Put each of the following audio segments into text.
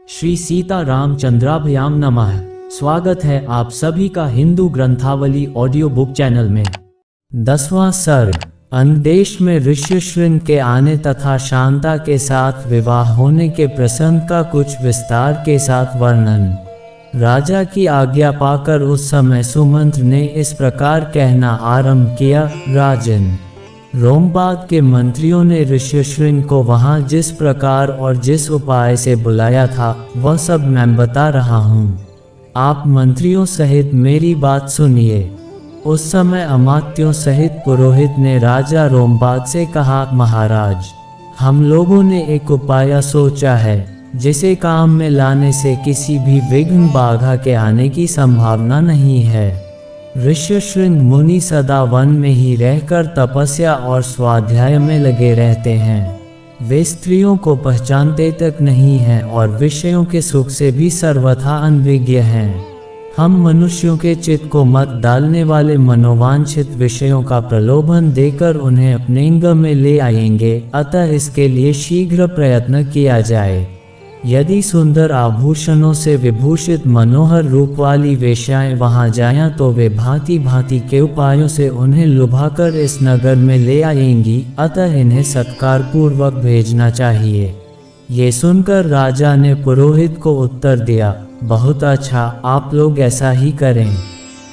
श्री सीता रामचंद्राभ्याम नमः। स्वागत है आप सभी का हिंदू ग्रंथावली ऑडियो बुक चैनल में। 10वां सर्ग। अन्देश में ऋष्यशृंग के आने तथा शांता के साथ विवाह होने के प्रसंग का कुछ विस्तार के साथ वर्णन। राजा की आज्ञा पाकर उस समय सुमंत्र ने इस प्रकार कहना आरंभ किया, राजन, रोमपाद के मंत्रियों ने ऋष्यशृंग को वहां जिस प्रकार और जिस उपाय से बुलाया था वह सब मैं बता रहा हूँ। आप मंत्रियों सहित मेरी बात सुनिए। उस समय अमात्यों सहित पुरोहित ने राजा रोमपाद से कहा, महाराज, हम लोगों ने एक उपाय सोचा है जिसे काम में लाने से किसी भी विघ्न बाधा के आने की संभावना नहीं है। ऋष्यशृंग मुनि सदा वन में ही रहकर तपस्या और स्वाध्याय में लगे रहते हैं। वे स्त्रियों को पहचानते तक नहीं हैं और विषयों के सुख से भी सर्वथा अनभिज्ञ हैं। हम मनुष्यों के चित्त को मत डालने वाले मनोवांछित विषयों का प्रलोभन देकर उन्हें अपने अंग में ले आएंगे, अतः इसके लिए शीघ्र प्रयत्न किया जाए। यदि सुंदर आभूषणों से विभूषित मनोहर रूप वाली वेश्याएं वहां जाएं तो वे भांति भांति के उपायों से उन्हें लुभाकर इस नगर में ले आएंगी, अतः इन्हें सत्कार पूर्वक भेजना चाहिए। ये सुनकर राजा ने पुरोहित को उत्तर दिया, बहुत अच्छा, आप लोग ऐसा ही करें।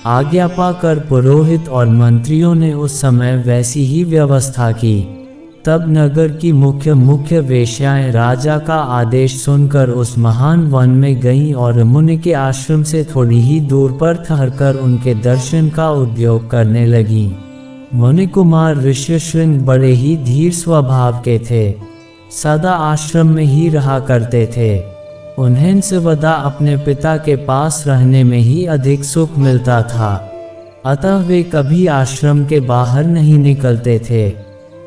आज्ञा पाकर पुरोहित और मंत्रियों ने उस समय वैसी ही व्यवस्था की। तब नगर की मुख्य वेश्याएं राजा का आदेश सुनकर उस महान वन में गईं और मुनि के आश्रम से थोड़ी ही दूर पर ठहरकर उनके दर्शन का उद्योग करने लगीं। मुनि कुमार ऋष्यशृंग बड़े ही धीर स्वभाव के थे, सदा आश्रम में ही रहा करते थे। उन्हें सर्वदा अपने पिता के पास रहने में ही अधिक सुख मिलता था, अतः वे कभी आश्रम के बाहर नहीं निकलते थे।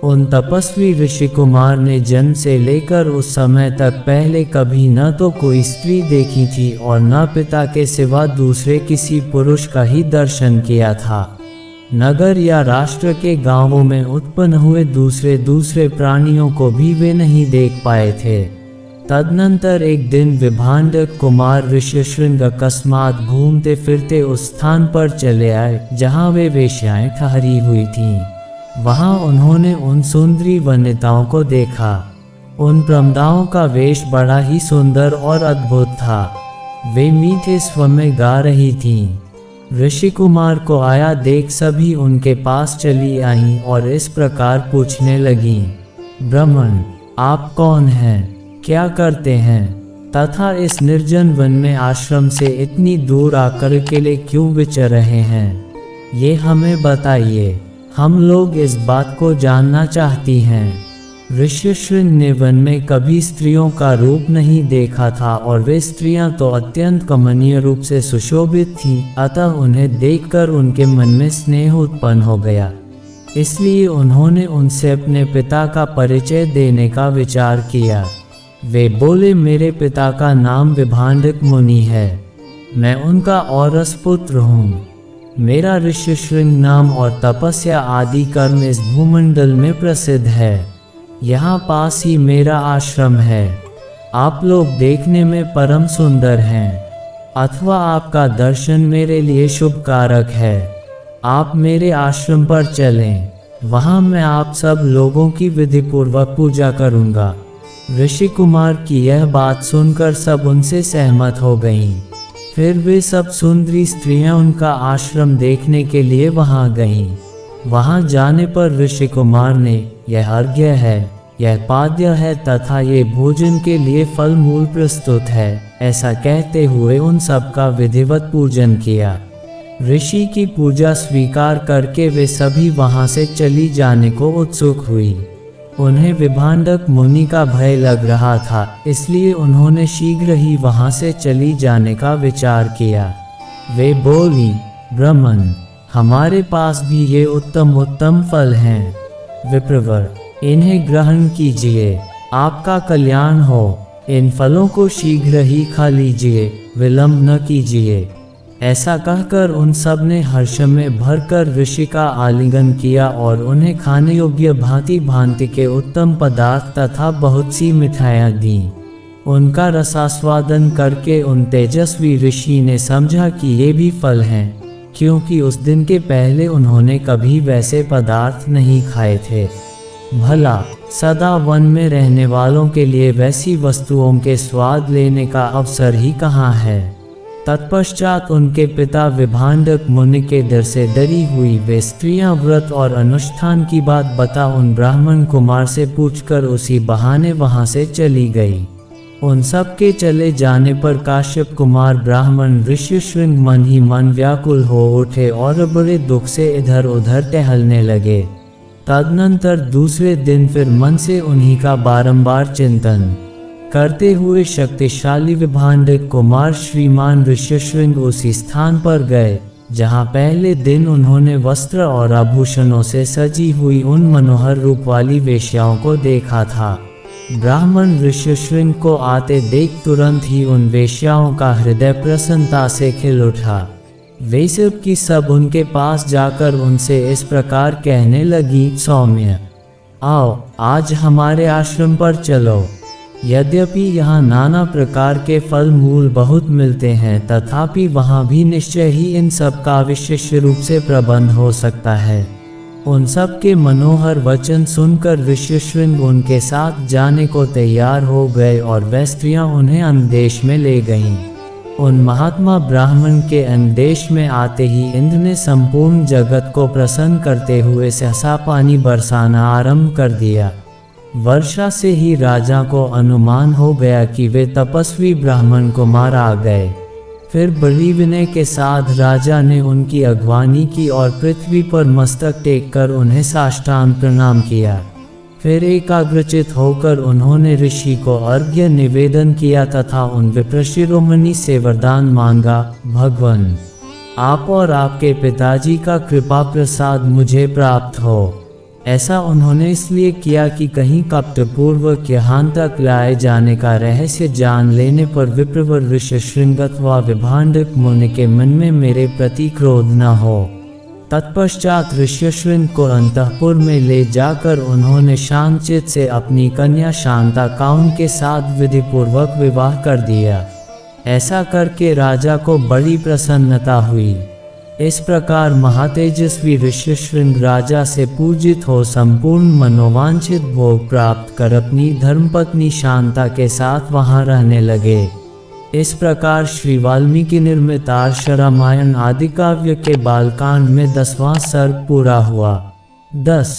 उन तपस्वी ऋषि कुमार ने जन्म से लेकर उस समय तक पहले कभी न तो कोई स्त्री देखी थी और न पिता के सिवा दूसरे किसी पुरुष का ही दर्शन किया था। नगर या राष्ट्र के गांवों में उत्पन्न हुए दूसरे प्राणियों को भी वे नहीं देख पाए थे। तदनंतर एक दिन विभांडक कुमार ऋष्यशृंग अकस्मात घूमते फिरते उस स्थान पर चले आए जहाँ वे वेश्याएं ठहरी हुई थीं। वहां उन्होंने उन सुंदरी वनिताओं को देखा। उन प्रमदाओं का वेश बड़ा ही सुंदर और अद्भुत था। वे मीठे स्वर में गा रही थीं। ऋषि कुमार को आया देख सभी उनके पास चली आईं और इस प्रकार पूछने लगीं, ब्राह्मण, आप कौन हैं, क्या करते हैं तथा इस निर्जन वन में आश्रम से इतनी दूर आकर अकेले क्यों विचर रहे हैं, ये हमें बताइए, हम लोग इस बात को जानना चाहती हैं। ऋष्यशृंग ने वन में कभी स्त्रियों का रूप नहीं देखा था और वे स्त्रियां तो अत्यंत कमनीय रूप से सुशोभित थीं, अतः उन्हें देखकर उनके मन में स्नेह उत्पन्न हो गया। इसलिए उन्होंने उनसे अपने पिता का परिचय देने का विचार किया। वे बोले, मेरे पिता का नाम विभांडक मुनि है, मैं उनका औरस पुत्र हूँ। मेरा ऋष्यशृंग नाम और तपस्या आदि कर्म इस भूमंडल में प्रसिद्ध है। यहाँ पास ही मेरा आश्रम है। आप लोग देखने में परम सुंदर हैं, अथवा आपका दर्शन मेरे लिए शुभकारक है। आप मेरे आश्रम पर चलें, वहाँ मैं आप सब लोगों की विधिपूर्वक पूजा करूँगा। ऋषि कुमार की यह बात सुनकर सब उनसे सहमत हो गईं। फिर वे सब सुंदरी स्त्रियां उनका आश्रम देखने के लिए वहां गईं। वहां जाने पर ऋषि कुमार ने, यह अर्घ्य है, यह पाद्य है तथा ये भोजन के लिए फल मूल प्रस्तुत है, ऐसा कहते हुए उन सब का विधिवत पूजन किया। ऋषि की पूजा स्वीकार करके वे सभी वहां से चली जाने को उत्सुक हुई। उन्हें विभांडक मुनि का भय लग रहा था, इसलिए उन्होंने शीघ्र ही वहां से चली जाने का विचार किया। वे बोली, ब्राह्मण, हमारे पास भी ये उत्तम फल हैं। विप्रवर, इन्हें ग्रहण कीजिए, आपका कल्याण हो। इन फलों को शीघ्र ही खा लीजिए, विलंब न कीजिए। ऐसा कहकर उन सब ने हर्ष में भरकर ऋषि का आलिंगन किया और उन्हें खाने योग्य भांति भांति के उत्तम पदार्थ तथा बहुत सी मिठाइयाँ दीं। उनका रसास्वादन करके उन तेजस्वी ऋषि ने समझा कि ये भी फल हैं, क्योंकि उस दिन के पहले उन्होंने कभी वैसे पदार्थ नहीं खाए थे। भला सदा वन में रहने वालों के लिए वैसी वस्तुओं के स्वाद लेने का अवसर ही कहाँ है। तत्पश्चात उनके पिता विभांडक मुनि के डर से डरी हुई वे स्त्रियां व्रत और अनुष्ठान की बात बता उन ब्राह्मण कुमार से पूछकर उसी बहाने वहां से चली गई। उन सब के चले जाने पर काश्यप कुमार ब्राह्मण ऋष्यशृंग मन ही मन व्याकुल हो उठे और बड़े दुख से इधर उधर टहलने लगे। तदनंतर दूसरे दिन फिर मन से उन्हीं का बारंबार चिंतन करते हुए शक्तिशाली विभांडक कुमार श्रीमान ऋष्यशृंग उसी स्थान पर गए जहां पहले दिन उन्होंने वस्त्र और आभूषणों से सजी हुई उन मनोहर रूप वाली वेश्याओं को देखा था। ब्राह्मण ऋष्यशृंग को आते देख तुरंत ही उन वेश्याओं का हृदय प्रसन्नता से खिल उठा। वे सब की सब उनके पास जाकर उनसे इस प्रकार कहने लगी, सौम्य, आओ आज हमारे आश्रम पर चलो। यद्यपि यहाँ नाना प्रकार के फल मूल बहुत मिलते हैं, तथापि वहाँ भी निश्चय ही इन सब का विशेष रूप से प्रबंध हो सकता है। उन सब के मनोहर वचन सुनकर ऋष्यशृंग उनके साथ जाने को तैयार हो गए और वह स्त्रियां उन्हें अन्देश में ले गईं। उन महात्मा ब्राह्मण के अन्देश में आते ही इंद्र ने संपूर्ण जगत को प्रसन्न करते हुए सहसा पानी बरसाना आरंभ कर दिया। वर्षा से ही राजा को अनुमान हो गया कि वे तपस्वी ब्राह्मण कुमार आ गए। फिर बड़ी विनय के साथ राजा ने उनकी अगवानी की और पृथ्वी पर मस्तक टेक कर उन्हें साष्टांग प्रणाम किया। फिर एकाग्रचित होकर उन्होंने ऋषि को अर्घ्य निवेदन किया तथा उन विप्रशिरोमणि से वरदान मांगा, भगवान, आप और आपके पिताजी का कृपा प्रसाद मुझे प्राप्त हो। ऐसा उन्होंने इसलिए किया कि कहीं कपटपूर्वक यहाँ तक लाए जाने का रहस्य जान लेने पर विप्रवर ऋष्यशृंग अथवा विभांडक मुनि के मन में मेरे प्रति क्रोध न हो। तत्पश्चात ऋष्यशृंग को अंतःपुर में ले जाकर उन्होंने शांतचित्त से अपनी कन्या शांता का उनके साथ विधिपूर्वक विवाह कर दिया। ऐसा करके राजा को बड़ी प्रसन्नता हुई। इस प्रकार महातेजस्वी ऋष्यशृंग राजा से पूजित हो संपूर्ण मनोवांछित भोग प्राप्त कर अपनी धर्मपत्नी शांता के साथ वहां रहने लगे। इस प्रकार श्री वाल्मीकि निर्मित आर्ष रामायण आदि काव्य के बालकांड में 10वां सर्ग पूरा हुआ। 10